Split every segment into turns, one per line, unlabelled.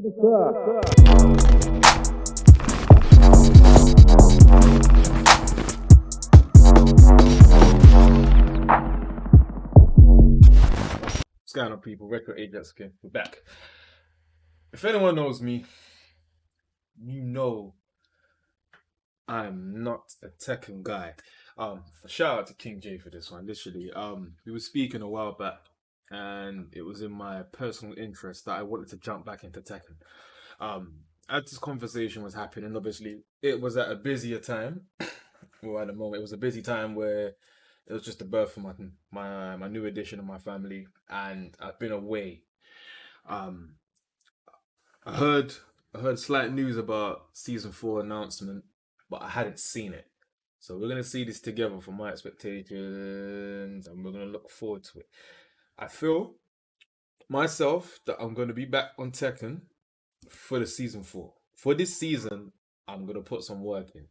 What's going on, people? RetroAjaxGaming, we're back. If anyone knows me, you know I'm not a Tekken guy. Shout out to King J for this one. Literally, we were speaking a while back, and it was in my personal interest that I wanted to jump back into Tekken. As this conversation was happening, obviously it was at a busier time. Well, at the moment, it was a busy time where it was just the birth of my new addition of my family, and I've been away. Um, I heard slight news about season 4 announcement, but I hadn't seen it. So we're gonna see this together from my expectations, and we're gonna look forward to it. I feel myself that I'm gonna be back on Tekken for the season 4. For this season, I'm gonna put some work in.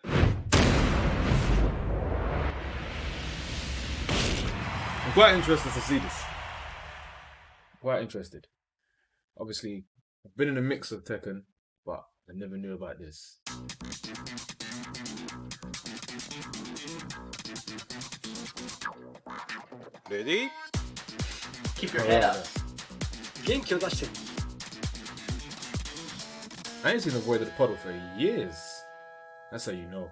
I'm quite interested to see this. Quite interested. Obviously, I've been in a mix of Tekken, but I never knew about this.
Ready?
Keep your head up.
HARADA.
元気を出して。
I ain't seen avoided the puddle for years. That's how you know.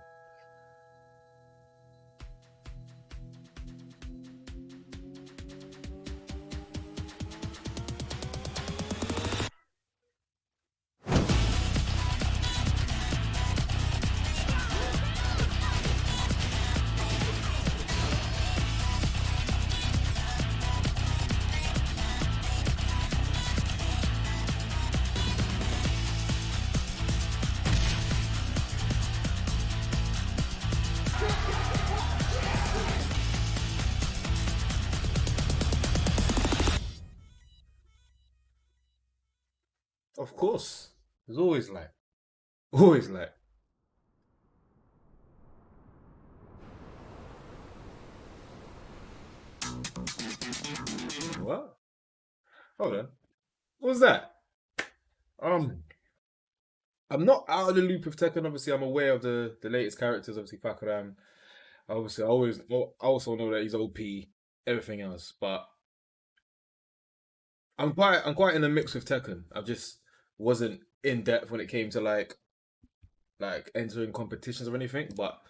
Of course. There's always like. Always like. What? Hold on. What was that? I'm not out of the loop of Tekken. Obviously, I'm aware of the latest characters. Obviously, Pakuram. Obviously, I also know that he's OP. Everything else, but I'm quite in a mix with Tekken. I just wasn't in depth when it came to like entering competitions or anything. But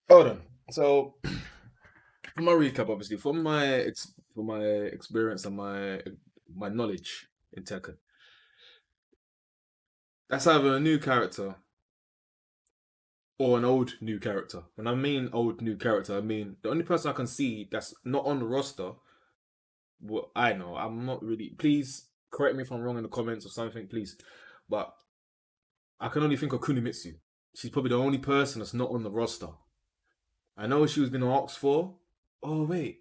hold on. So for my recap, obviously, from my experience and my knowledge in Tekken, that's either a new character or an old new character. When I mean old new character, I mean the only person I can see that's not on the roster. Well, I know I'm not really. Please correct me if I'm wrong in the comments or something, please. But I can only think of Kunimitsu. She's probably the only person that's not on the roster. I know she was being asked for. Oh wait,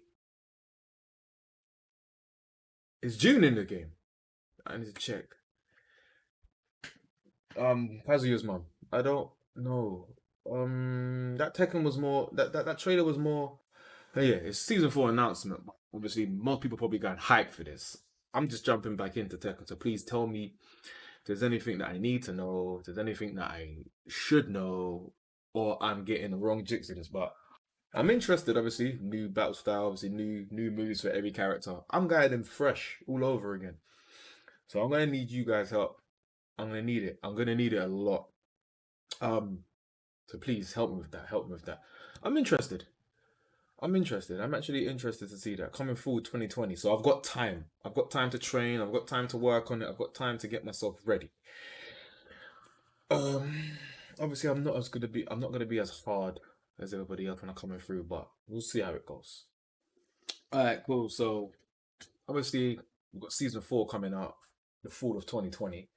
is June in the game? I need to check. Kazuya's mom. I don't know. That Tekken was more. That trailer was more. But yeah, it's season 4 announcement. Obviously, most people probably got hyped for this. I'm just jumping back into Tekken, so please tell me if there's anything that I need to know, if there's anything that I should know, or I'm getting the wrong jigs in this. But I'm interested. Obviously, new battle style. Obviously, new moves for every character. I'm guiding them fresh all over again. So I'm gonna need you guys' help. I'm gonna need it. I'm gonna need it a lot. So please help me with that. Help me with that. I'm interested. I'm actually interested to see that coming forward 2020. So I've got time. I've got time to train. I've got time to work on it. I've got time to get myself ready. Obviously I'm not gonna be as hard as everybody else when I'm coming through, but we'll see how it goes. Alright, cool. So obviously we've got season 4 coming out the fall of 2020.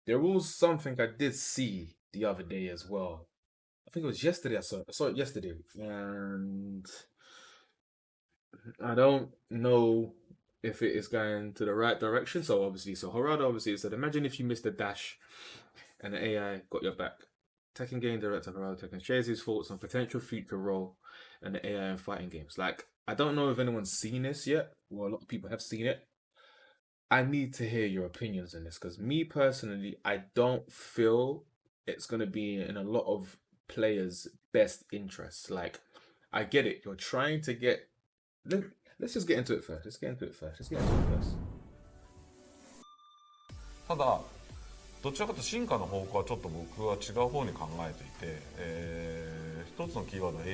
There was something I did see the other day as well. I think it was yesterday. I saw it yesterday, and I don't know if it is going to the right direction. So HARADA obviously said, imagine if you missed a dash and the AI got your back. Tekken game director HARADA Tekken shares his thoughts on potential future role in the AI in fighting games. Like, I don't know if anyone's seen this yet. Well, a lot of people have seen it. I need to hear your opinions on this because me personally, I don't feel it's gonna be in a lot of players' best interests. Like, I get it. You're trying to get. Let, let's just get into it first. Let's get into it first. Let's get into it first.
ただどちらかというと進化の方向はちょっと僕は違う方に考えていて、一つのキーワードは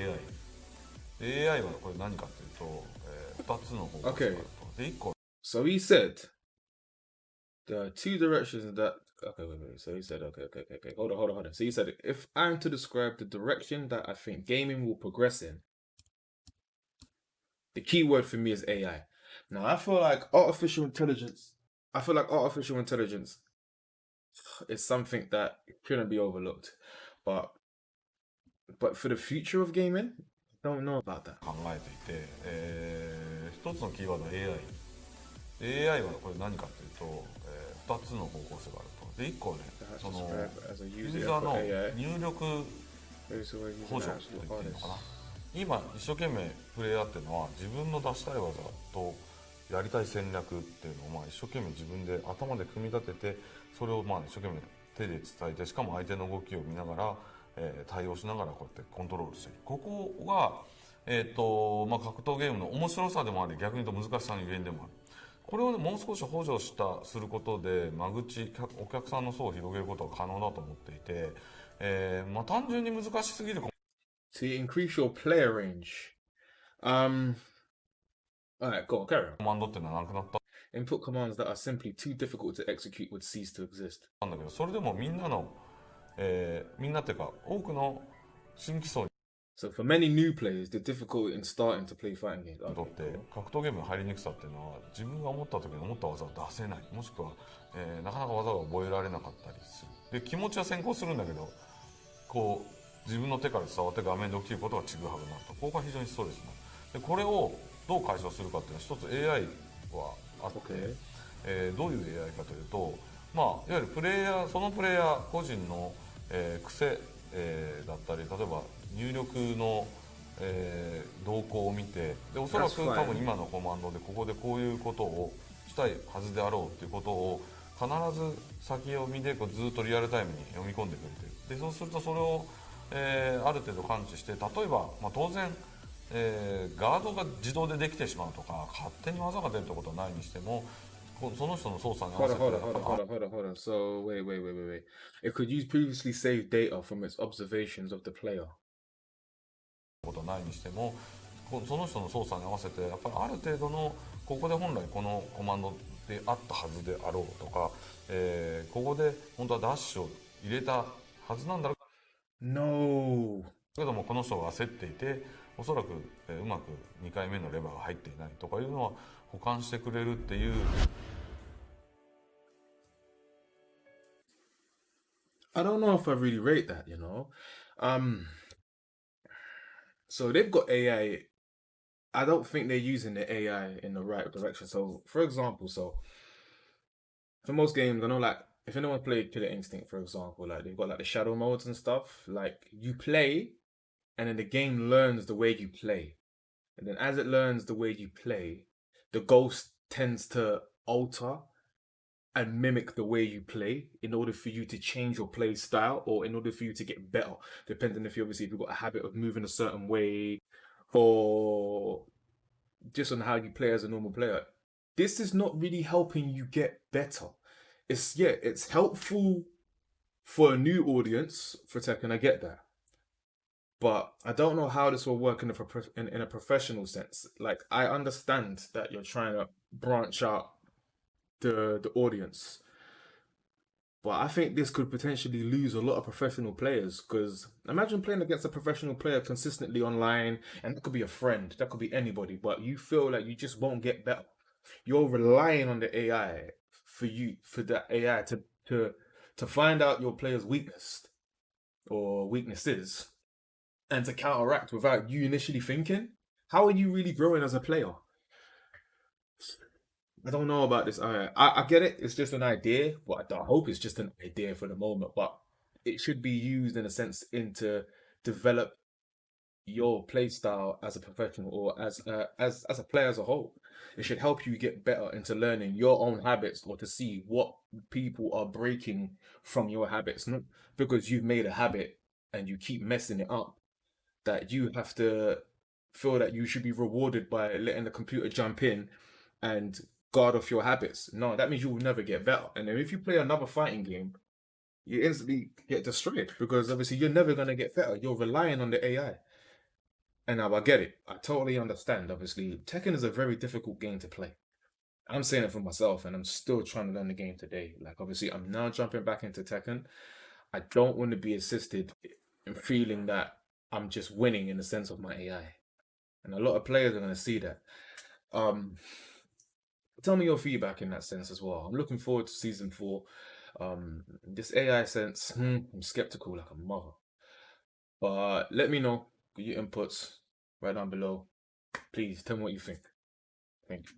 AI はこれ何かというと、2つの方向があると。で1個
So he said there are two directions that. Okay, wait. So he said, okay. Hold on. So he said, if I'm to describe the direction that I think gaming will progress in, the key word for me is AI. Now, I feel like artificial intelligence is something that shouldn't be overlooked. But for the future of gaming, I don't know about that.
考えていて、一つのキーワードは AI はこれ何かというと、2つの方向性があると。で1個はね、そのユーザーの入力補助と言っていいのかな。今一生懸命プレイヤーっていうのは自分の出したい技とやりたい戦略っていうのを一生懸命自分で頭で組み立てて、それを一生懸命手で伝えて、しかも相手の動きを見ながら、対応しながらこうやってコントロールしている。ここが、格闘ゲームの面白さでもあり、逆に言うと難しさのゆえんでもある。これを、ね、もう少し補助することで間口お客さんの層を広げることが可能だと思っていて、単純に難しすぎる。
To increase your player range. Alright, go on, carry on.
コマンドっていうのはなくなった。
Input commands that are simply too difficult to execute would cease to exist.
なんだけど、それでもみんなっていうか多くの新規層に
So for many new players, the difficulty in starting to play fighting games.
とって格闘ゲームの入りにくさっていうのは自分が思った時に思った技を出せない、もしくは、なかなか技が覚えられなかったりする。で気持ちは先行するんだけど、こう自分の手から伝わって画面で起きることがちぐはぐになると、ここが非常にストレスになる。でこれをどう解消するかっていうのは一つ AI はあって、どういう AI かというと、いわゆるそのプレイヤー個人の、癖、だったり、例えば入力の、動向を見て、でおそらく多分今のコマンドでここでこういうことをしたいはずであろうっていうことを必ず先読みでこうずっとリアルタイムに読み込んでくれてる。でそうするとそれを、ある程度感知して、例えば、当然ガードが自動でできてしまうとか勝手に技が出るってことはないにしても、その人の操作に合わせて
Hold on. So wait. It could use previously saved data from its observations of the player.
ことはないにしても、その人の操作に合わせてやっぱりある程度のここで本来このコマンドであったはずであろうとか、ここで本当はダッシュを入れたはずなんだろう
No.
けども、この人が焦っていておそらくうまく2回目のレバーが入っていないとかいうのは補完してくれるっていう。
I don't know if I really rate that, you know. So they've got AI. I don't think they're using the AI in the right direction. So, for example, for most games, I know, like, if anyone played Killer Instinct, for example, like, they've got, like, the shadow modes and stuff. Like, you play, and then the game learns the way you play. And then as it learns the way you play, the ghost tends to alter and mimic the way you play in order for you to change your play style, or in order for you to get better, depending if you've got a habit of moving a certain way, or just on how you play as a normal player. This is not really helping you get better. It's helpful for a new audience for Tekken, I get that. But I don't know how this will work in a professional sense. Like, I understand that you're trying to branch out the audience, but I think this could potentially lose a lot of professional players, because imagine playing against a professional player consistently online, and that could be a friend, that could be anybody, but you feel like you just won't get better. You're relying on the AI for that AI to find out your player's weakness or weaknesses and to counteract without you initially thinking. How are you really growing as a player? I don't know about this. I get it. It's just an idea, but I hope it's just an idea for the moment. But it should be used in a sense into develop your play style as a professional or as a player as a whole. It should help you get better into learning your own habits or to see what people are breaking from your habits, not because you've made a habit and you keep messing it up, that you have to feel that you should be rewarded by letting the computer jump in and guard off your habits. No, that means you will never get better. And then if you play another fighting game, you instantly get destroyed because obviously you're never going to get better. You're relying on the AI. And now I get it. I totally understand. Obviously, Tekken is a very difficult game to play. I'm saying it for myself, and I'm still trying to learn the game today. Like, obviously, I'm now jumping back into Tekken. I don't want to be assisted in feeling that I'm just winning in the sense of my AI. And a lot of players are going to see that. Tell me your feedback in that sense as well. I'm looking forward to season 4. This AI sense, I'm skeptical like a mother. But let me know your inputs right down below. Please tell me what you think. Thank you.